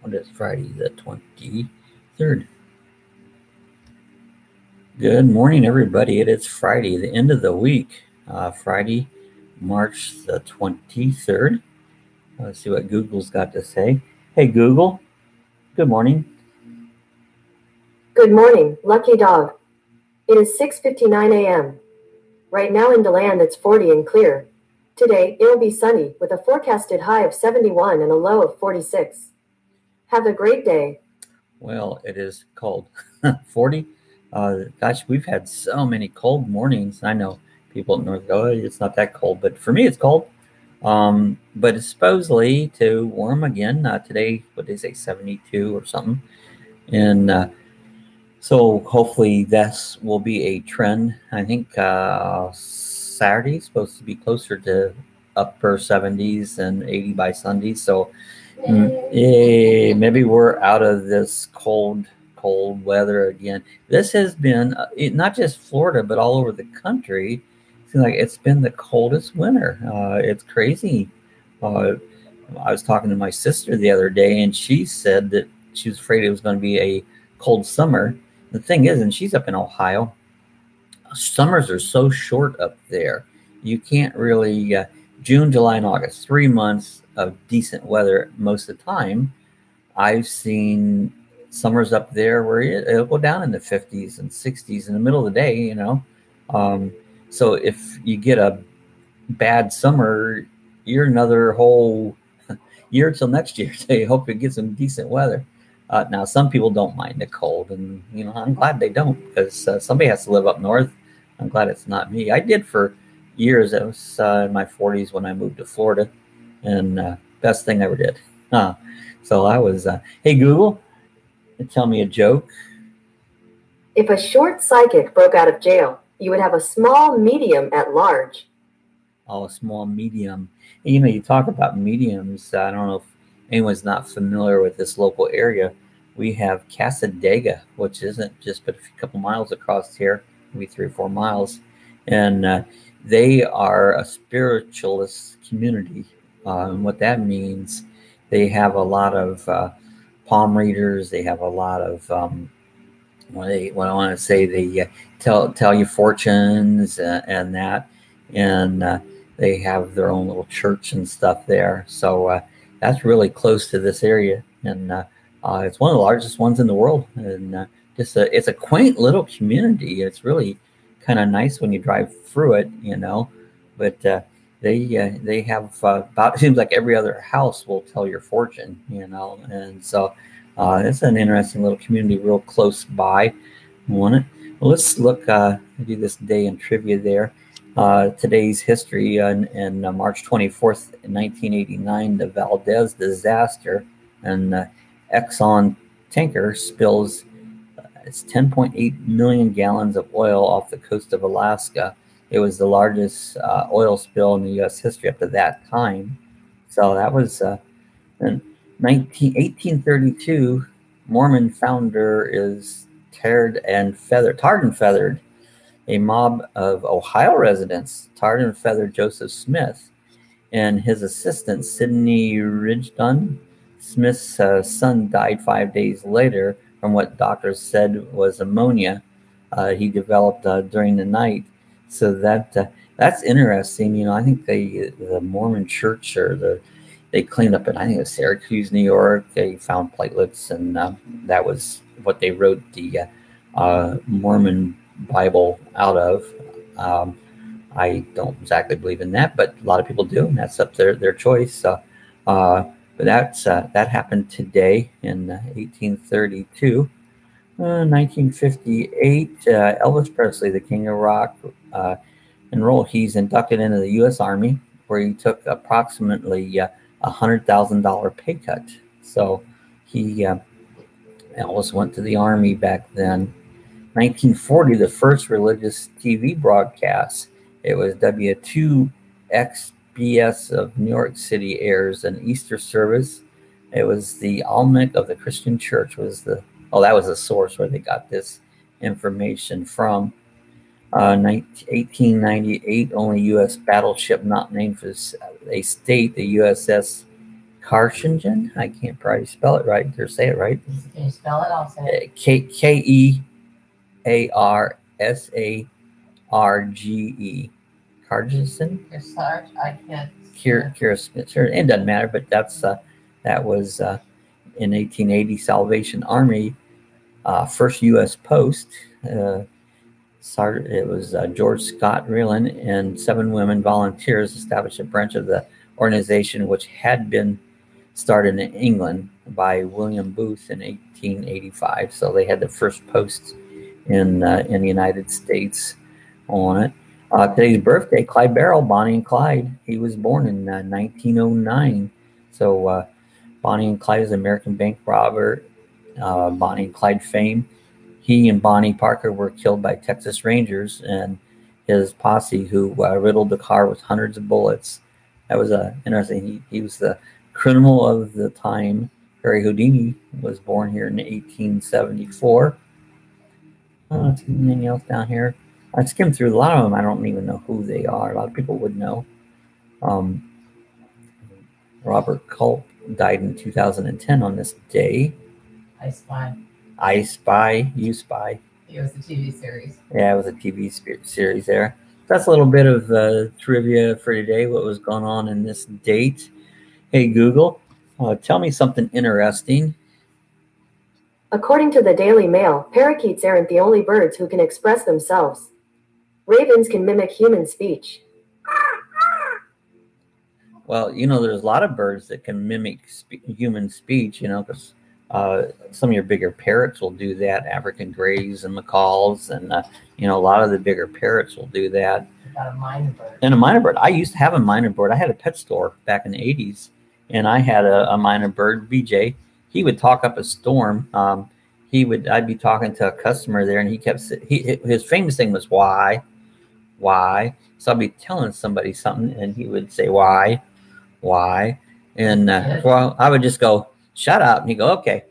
What is Friday the 23rd? Good morning, everybody. It is Friday, the end of the week. Friday, March the 23rd. Let's see what Google's got to say. Hey, Google. Good morning. Good morning, lucky dog. It is 6:59 a.m. Right now in DeLand it's 40 and clear. Today it'll be sunny with a forecasted high of 71 and a low of 46. Have a great day. Well, it is cold. 40. Gosh, we've had so many cold mornings. I know people in North go, it's not that cold, but for me, it's cold. But it's supposedly to warm again today. What they say, 72 or something, and so hopefully this will be a trend. I think Saturday is supposed to be closer to upper 70s and 80 by Sunday. So maybe we're out of this cold weather again. This has been not just Florida, but all over the country. It seems like it's been the coldest winter. It's crazy. Uh, I was talking to my sister the other day, and she said that she was afraid it was going to be a cold summer. The thing is, and she's up in Ohio, summers are so short up there. You can't really, June, July, and August, 3 months of decent weather most of the time. I've seen summers up there where it'll go down in the 50s and 60s in the middle of the day. Um, so if you get a bad summer, you're another whole year till next year. So you hope you get some decent weather. Now, some people don't mind the cold, and I'm glad they don't because somebody has to live up north. I'm glad it's not me. I did for years. I was in my 40s when I moved to Florida, and best thing I ever did. So I was. Hey Google, tell me a joke. If a short psychic broke out of jail, you would have a small medium at large. Oh, a small medium. You talk about mediums. I don't know if anyone's not familiar with this local area. We have Casadega, which isn't just but a couple miles across here, maybe 3 or 4 miles, and they are a spiritualist community. And what that means, they have a lot of palm readers. They have a lot of what I want to say. They tell you fortunes and that, and they have their own little church and stuff there. So that's really close to this area, and it's one of the largest ones in the world. And it's a quaint little community. It's really kind of nice when you drive through it. But they have about, it seems like every other house will tell your fortune. And so it's an interesting little community, real close by. Want it? Well, let's look. Do this day in trivia there. Today's history in March 24th, 1989, the Valdez disaster, and Exxon tanker spills it's 10.8 million gallons of oil off the coast of Alaska. It was the largest oil spill in the U.S. history up to that time. So that was in 1832. Mormon founder is tarred and feathered. A mob of Ohio residents tarred and feathered Joseph Smith and his assistant, Sidney Rigdon. Smith's son died 5 days later from what doctors said was pneumonia he developed during the night. So that's interesting. I think the Mormon Church they cleaned up in, I think it was Syracuse, New York. They found platelets, and that was what they wrote the Mormon Bible out of. I don't exactly believe in that, but a lot of people do, and that's up to their choice. But that happened today in 1832. 1958, Elvis Presley, the King of Rock, enrolled. He's inducted into the U.S. Army, where he took approximately $100,000 pay cut. So he Elvis went to the Army back then. 1940, the first religious TV broadcast. It was W2XBS of New York City airs an Easter service. It was the Almanac of the Christian Church that was the source where they got this information from. 1898, only U.S. battleship not named for a state, the USS Karshingen. I can't probably spell it right or say it right. Can you spell it? I'll say it. Kearsarge. Karjison? Kearsarge? I can't. Kira Smith. Sure, it doesn't matter, but that was in 1880 Salvation Army, first U.S. post. It was George Scott Reelan and 7 women volunteers established a branch of the organization, which had been started in England by William Booth in 1885. So they had the first post in the United States on it. Today's birthday, Clyde Barrow, Bonnie and Clyde. He was born in 1909. So Bonnie and Clyde is an American bank robber. Bonnie and Clyde fame. He and Bonnie Parker were killed by Texas Rangers and his posse, who riddled the car with hundreds of bullets. That was interesting. He was the criminal of the time. Harry Houdini was born here in 1874. Anything else down here? I skimmed through a lot of them. I don't even know who they are. A lot of people would know. Robert Culp died in 2010 on this day. I Spy. I Spy, You Spy. It was a TV series. Yeah, it was a TV series there. That's a little bit of trivia for today, what was going on in this date. Hey, Google, tell me something interesting. According to the Daily Mail, parakeets aren't the only birds who can express themselves. Ravens can mimic human speech. Well, there's a lot of birds that can mimic human speech, because some of your bigger parrots will do that, African grays and macaws, and, a lot of the bigger parrots will do that. Got a minor bird. And a minor bird. I used to have a minor bird. I had a pet store back in the 80s, and I had a minor bird, BJ. He would talk up a storm. I'd be talking to a customer there, and he kept his famous thing was why. So I'd be telling somebody something, and he would say why, and well, I would just go shut up, and he'd go okay.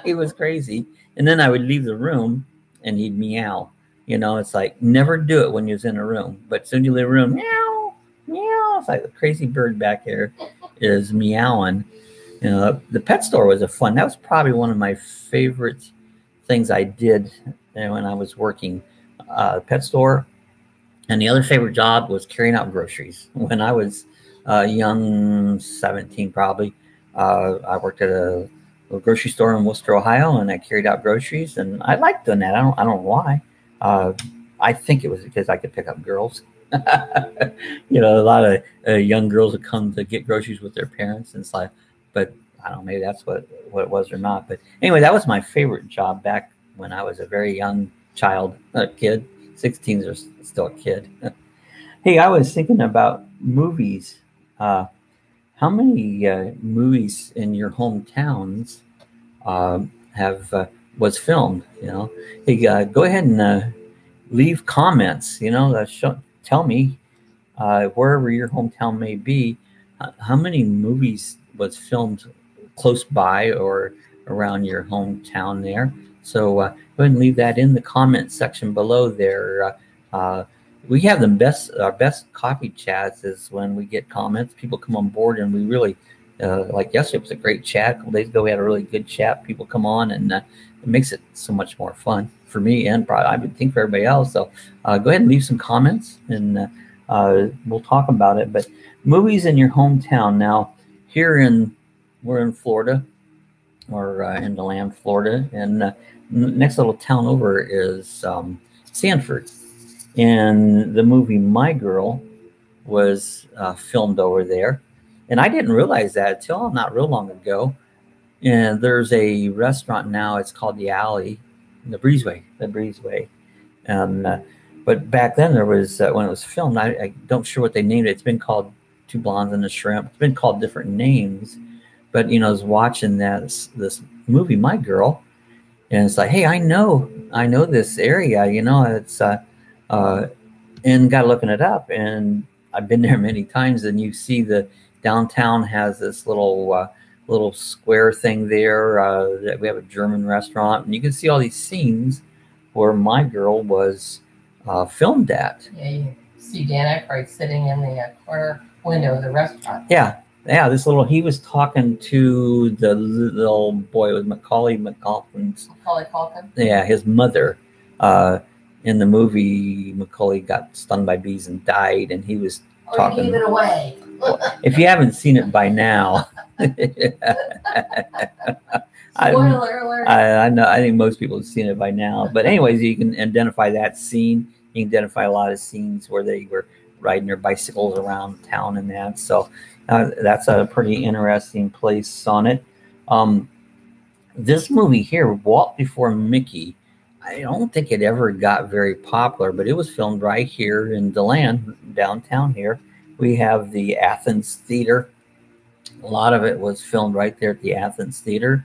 He was crazy, and then I would leave the room, and he'd meow. It's like never do it when you're in a room, but as soon as you leave the room, meow, meow. It's like the crazy bird back here is meowing. The pet store was that was probably one of my favorite things I did when I was working pet store. And the other favorite job was carrying out groceries. When I was young, 17 probably, I worked at a grocery store in Worcester, Ohio, and I carried out groceries, and I liked doing that. I don't know why. I think it was because I could pick up girls. A lot of young girls would come to get groceries with their parents, and it's like, but I don't know, maybe that's what it was or not. But anyway, that was my favorite job back when I was a very young kid. 16s are still a kid. Hey, I was thinking about movies. How many movies in your hometowns was filmed? Hey, go ahead and leave comments. Tell me wherever your hometown may be, how many movies was filmed close by or around your hometown there. So go ahead and leave that in the comment section below there. We have our best coffee chats is when we get comments. People come on board, and we really, like yesterday was a great chat. A couple days ago we had a really good chat. People come on, and it makes it so much more fun for me, and probably I would think for everybody else. So go ahead and leave some comments, and we'll talk about it. But movies in your hometown. Now, we're in Florida, or in DeLand, Florida, and next little town over is Sanford. And the movie My Girl was filmed over there. And I didn't realize that until not real long ago. And there's a restaurant now. It's called The Alley, the Breezeway. But back then there was, when it was filmed, I don't sure what they named it. It's been called Two Blondes and a Shrimp. It's been called different names. But, I was watching this movie, My Girl, and it's like, hey, I know this area, it's, and got looking it up, and I've been there many times, and you see the downtown has this little square thing there, that we have a German restaurant, and you can see all these scenes where My Girl was filmed at. Yeah, you see Dan Aykroyd sitting in the corner window of the restaurant. Yeah. Yeah, he was talking to the little boy with Macaulay McCulkin's, Macaulay Culkin. yeah, his mother. In the movie, Macaulay got stung by bees and died, and he was Oh, talking. you gave it away. If you haven't seen it by now, Spoiler alert. I know. I think most people have seen it by now. But anyways, you can identify that scene. You can identify a lot of scenes where they were riding their bicycles around town and that. So that's a pretty interesting place on it. This movie here, Walt Before Mickey, I don't think it ever got very popular, but it was filmed right here in DeLand, downtown here. We have the Athens Theater. A lot of it was filmed right there at the Athens Theater.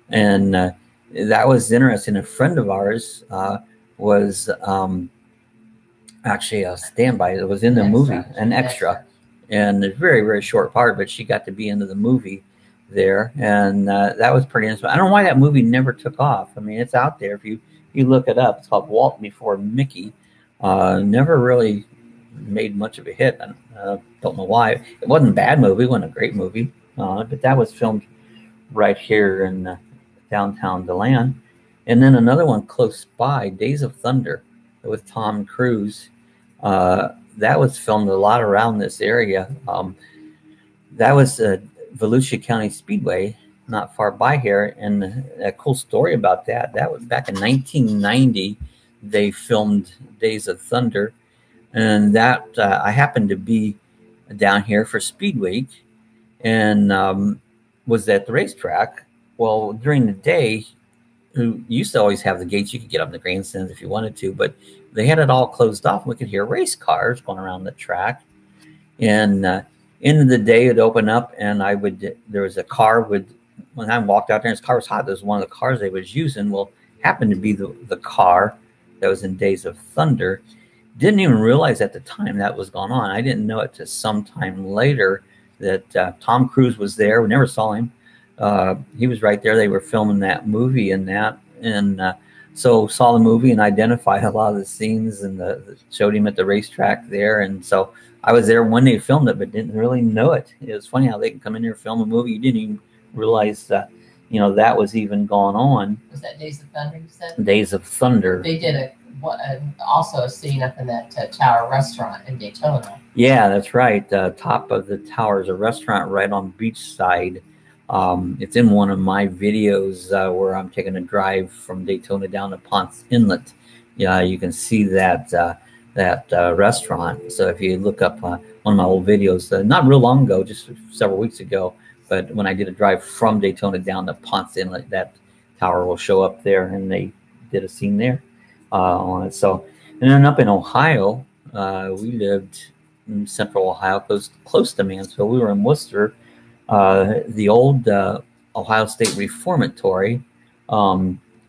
And that was interesting. A friend of ours was actually a standby that was in the movie, an extra, and a very, very short part, but she got to be into the movie there. And that was pretty interesting. I don't know why that movie never took off. I mean, it's out there. If you look it up, it's called Walt Before Mickey. Never really made much of a hit. I don't know why. It wasn't a bad movie. It wasn't a great movie. But that was filmed right here in downtown DeLand. And then another one close by, Days of Thunder, with Tom Cruise. That was filmed a lot around this area. That was Volusia County Speedway, not far by here. And a cool story about that was back in 1990, they filmed Days of Thunder. And that I happened to be down here for Speed Week and was at the racetrack. Well, during the day, who used to always have the gates, you could get up in the grandstands if you wanted to, but they had it all closed off. And we could hear race cars going around the track. And end of the day, it'd open up, and there was a car when I walked out there, and his car was hot. There was one of the cars they was using. Well, happened to be the car that was in Days of Thunder. Didn't even realize at the time that was going on. I didn't know it till sometime later that Tom Cruise was there. We never saw him. He was right there. They were filming that movie and that. And so saw the movie and identified a lot of the scenes and showed him at the racetrack there. And so I was there when they filmed it, but didn't really know it. It was funny how they can come in here and film a movie. You didn't even realize that was even going on. Was that Days of Thunder, you said? Days of Thunder. They did also a scene up in that Tower restaurant in Daytona. Yeah, that's right. Top of the tower is a restaurant right on Beachside. It's in one of my videos where I'm taking a drive from Daytona down to Ponce Inlet. Yeah, you can see that restaurant. So if you look up one of my old videos, not real long ago, just several weeks ago, but when I did a drive from Daytona down to Ponce Inlet, that tower will show up there, and they did a scene there on it. So, and then up in Ohio, we lived in central Ohio, close to Mansfield. We were in Worcester. The old Ohio State Reformatory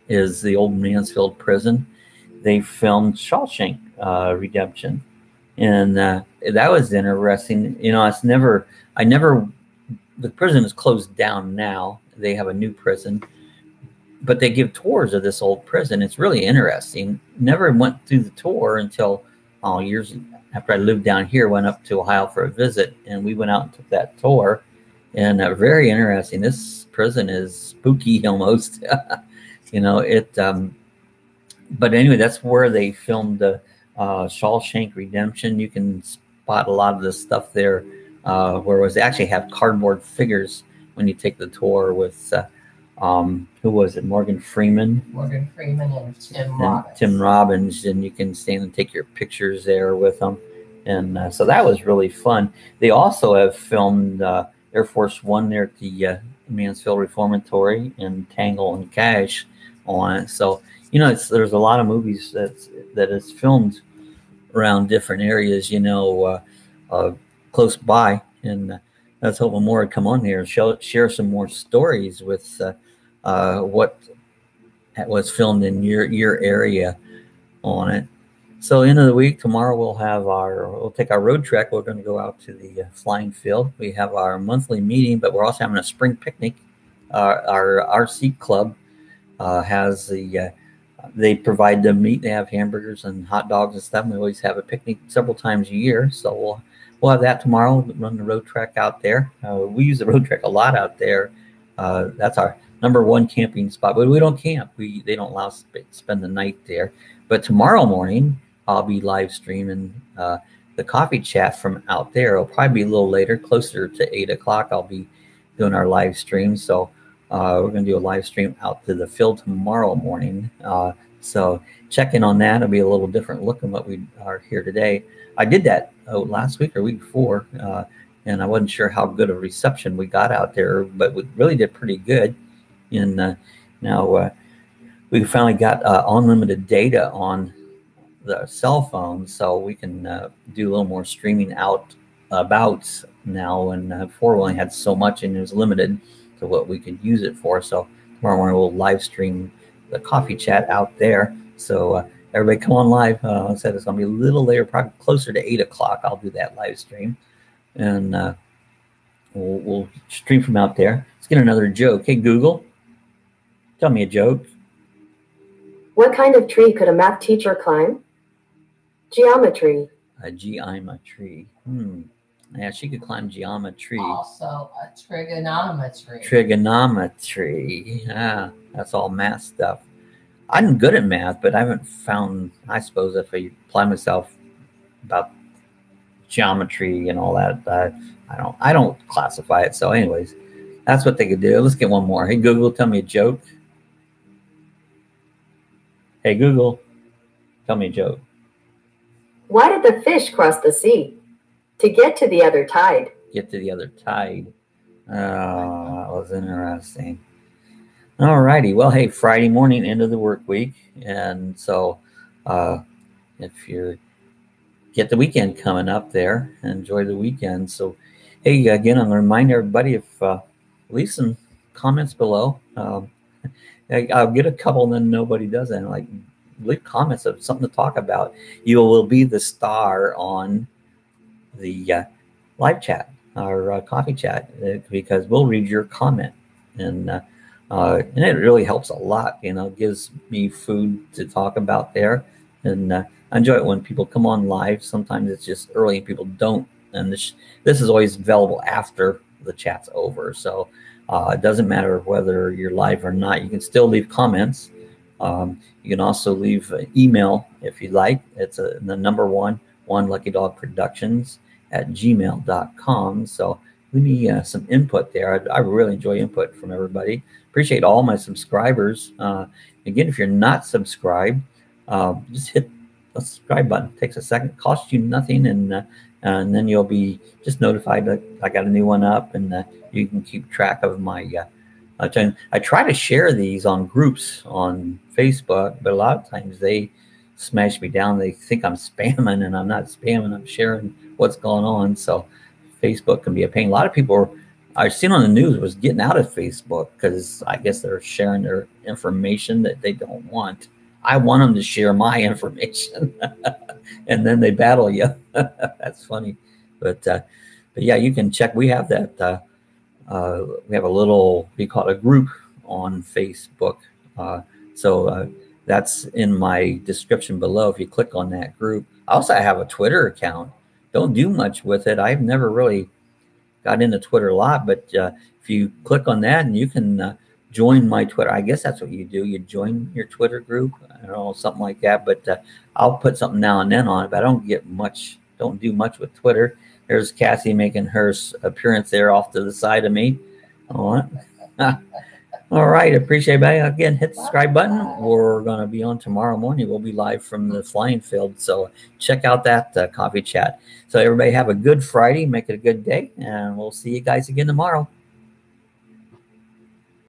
is the old Mansfield prison. They filmed Shawshank Redemption, and that was interesting. The prison is closed down now. They have a new prison, but they give tours of this old prison. It's really interesting. Never went through the tour until years after I lived down here. Went up to Ohio for a visit, and we went out and took that tour. And very interesting. This prison is spooky almost. But anyway, that's where they filmed the Shawshank Redemption. You can spot a lot of the stuff there, they actually have cardboard figures when you take the tour with who was it? Morgan Freeman And Tim Robbins. Tim Robbins, and you can stand and take your pictures there with them. And so that was really fun. They also have filmed Air Force One there at the Mansfield Reformatory and Tangle and Cash on it. So, there's a lot of movies that is filmed around different areas, close by. And let's hope more would come on here and share some more stories with what was filmed in your area on it. So end of the week, tomorrow we'll take our road trek. We're going to go out to the flying field. We have our monthly meeting, but we're also having a spring picnic. Our RC club has they provide the meat. They have hamburgers and hot dogs and stuff. And we always have a picnic several times a year. So we'll have that tomorrow. Run the Roadtrek out there. We use the Roadtrek a lot out there. That's our number one camping spot, but we don't camp. They don't allow us to spend the night there. But tomorrow morning, I'll be live streaming the coffee chat from out there. It'll probably be a little later, closer to 8 o'clock. I'll be doing our live stream. So we're going to do a live stream out to the field tomorrow morning. So check in on that. It'll be a little different look than what we are here today. I did that last week or week before, and I wasn't sure how good a reception we got out there, but we really did pretty good. And now we finally got unlimited data on the cell phone, so we can do a little more streaming out about now. And before we only had so much, and it was limited to what we could use it for. So tomorrow morning we'll live stream the coffee chat out there. So everybody come on live. I said it's going to be a little later, probably closer to 8 o'clock. I'll do that live stream, and we'll stream from out there. Let's get another joke. Hey, Google, tell me a joke. What kind of tree could a math teacher climb? Geometry. A geometry. Yeah, she could climb geometry. Also a trigonometry. Trigonometry. Yeah, that's all math stuff. I'm good at math, but I haven't found, I suppose, if I apply myself about geometry and all that, I don't classify it. So anyways, that's what they could do. Let's get one more. Hey, Google, tell me a joke. Hey, Google, tell me a joke. Why did the fish cross the sea? To get to the other tide. Get to the other tide. Oh, that was interesting. All righty. Well, hey, Friday morning, end of the work week. And so if you're get the weekend coming up there, enjoy the weekend. So, hey, again, I'm going to remind everybody, if leave some comments below. I'll get a couple, and then nobody does it. Like, leave comments of something to talk about. You will be the star on the live chat or coffee chat, because we'll read your comment, and it really helps a lot. Gives me food to talk about there, and I enjoy it when people come on live. Sometimes it's just early and people don't, and this is always available after the chat's over. So it doesn't matter whether you're live or not. You can still leave comments. You can also leave an email if you like. It's the number one Lucky Dog Productions @gmail.com. So leave me some input there. I really enjoy input from everybody. Appreciate all my subscribers. Again, if you're not subscribed, just hit the subscribe button. It takes a second, costs you nothing, and then you'll be just notified that I got a new one up, and you can keep track of my I try to share these on groups on Facebook, but a lot of times they smash me down. They think I'm spamming, and I'm not spamming. I'm sharing what's going on. So Facebook can be a pain. A lot of people I've seen on the news was getting out of Facebook because I guess they're sharing their information that they don't want. I want them to share my information, and then they battle you. That's funny, but yeah, you can check. We have that. We have a little, we call it a group on Facebook. So that's in my description below. If you click on that group, I also have a Twitter account. Don't do much with it. I've never really got into Twitter a lot, but if you click on that, and you can join my Twitter, I guess that's what you do. You join your Twitter group, I don't know, something like that. But I'll put something now and then on it, but I don't do much with Twitter. There's Cassie making her appearance there off to the side of me. All right. Appreciate it. Again, hit the subscribe button. We're going to be on tomorrow morning. We'll be live from the flying field. So check out that coffee chat. So everybody have a good Friday. Make it a good day. And we'll see you guys again tomorrow.